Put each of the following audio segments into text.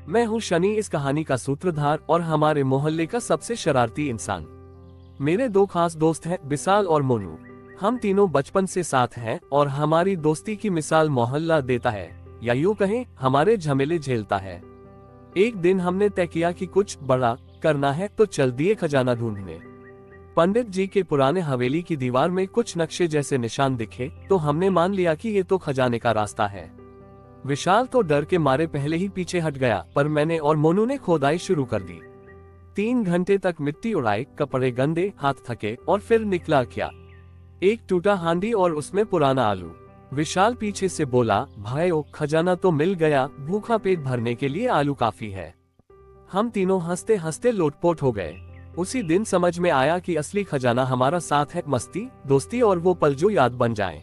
मैं हूँ शनि, इस कहानी का सूत्रधार और हमारे मोहल्ले का सबसे शरारती इंसान। मेरे दो खास दोस्त हैं, विशाल और मोनू। हम तीनों बचपन से साथ हैं और हमारी दोस्ती की मिसाल मोहल्ला देता है, या यूं कहें हमारे झमेले झेलता है। एक दिन हमने तय किया कि कुछ बड़ा करना है, तो चल दिए खजाना ढूंढने। पंडित जी के पुराने हवेली की दीवार में कुछ नक्शे जैसे निशान दिखे, तो हमने मान लिया कि ये तो खजाने का रास्ता है। विशाल तो डर के मारे पहले ही पीछे हट गया, पर मैंने और मोनू ने खोदाई शुरू कर दी। 3 घंटे तक मिट्टी उड़ाई, कपड़े गंदे, हाथ थके, और फिर निकला क्या? एक टूटा हांडी और उसमें पुराना आलू। विशाल पीछे से बोला, भाइयों खजाना तो मिल गया, भूखा पेट भरने के लिए आलू काफी है। हम तीनों हंसते हंसते लोटपोट हो गए। उसी दिन समझ में आया कि असली खजाना हमारा साथ है, मस्ती, दोस्ती और वो पल जो याद बन जाएं।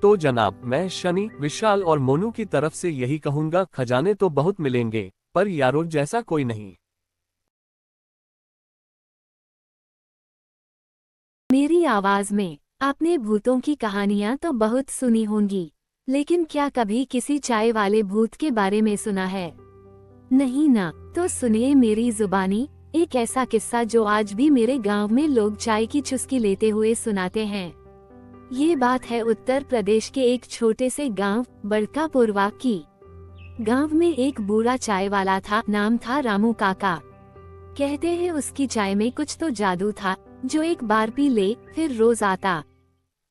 तो जनाब, मैं शनि, विशाल और मोनू की तरफ से यही कहूंगा, खजाने तो बहुत मिलेंगे, पर यारों जैसा कोई नहीं। मेरी आवाज में आपने भूतों की कहानियां तो बहुत सुनी होंगी, लेकिन क्या कभी किसी चाय वाले भूत के बारे में सुना है? नहीं ना? तो सुनिए मेरी जुबानी एक ऐसा किस्सा जो आज भी मेरे गांव में लोग चाय की चुस्की लेते हुए सुनाते हैं। ये बात है उत्तर प्रदेश के एक छोटे से गांव बड़कापुरवा की। गांव में एक बूढ़ा चाय वाला था, नाम था रामू काका। कहते हैं उसकी चाय में कुछ तो जादू था, जो एक बार पी ले फिर रोज आता।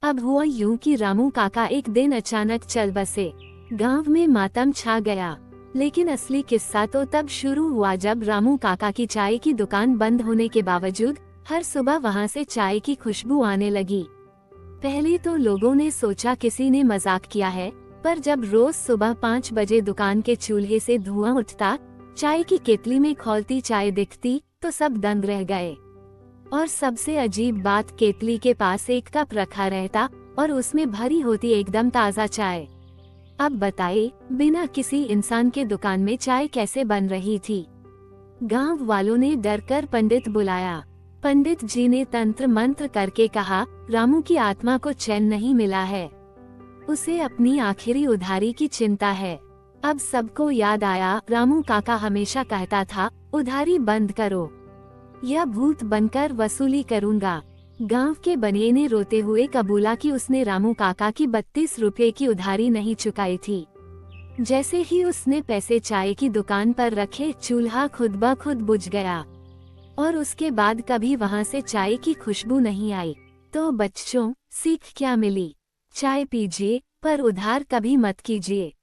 अब हुआ यूं कि रामू काका एक दिन अचानक चल बसे। गांव में मातम छा गया। लेकिन असली किस्सा तो तब शुरू हुआ जब रामू काका की चाय की दुकान बंद होने के बावजूद हर सुबह वहां से चाय की खुशबू आने लगी। पहले तो लोगों ने सोचा किसी ने मजाक किया है, पर जब रोज सुबह 5 बजे दुकान के चूल्हे से धुआं उठता, चाय की केतली में खौलती चाय दिखती, तो सब दंग रह गए। और सबसे अजीब बात, केतली के पास एक कप रखा रहता और उसमें भरी होती एकदम ताज़ा चाय। अब बताइए, बिना किसी इंसान के दुकान में चाय कैसे बन रही थी? गांव वालों ने डरकर पंडित बुलाया। पंडित जी ने तंत्र मंत्र करके कहा, रामू की आत्मा को चैन नहीं मिला है, उसे अपनी आखिरी उधारी की चिंता है। अब सबको याद आया, रामू काका हमेशा कहता था, उधारी बंद करो या भूत बनकर वसूली करूंगा। गांव के बनिए ने रोते हुए कबूला कि उसने रामू काका की 32 रुपए की उधारी नहीं चुकाई थी। जैसे ही उसने पैसे चाय की दुकान पर रखे, चूल्हा खुद ब खुद बुझ गया और उसके बाद कभी वहां से चाय की खुशबू नहीं आई। तो बच्चों, सीख क्या मिली? चाय पीजिए, पर उधार कभी मत कीजिए।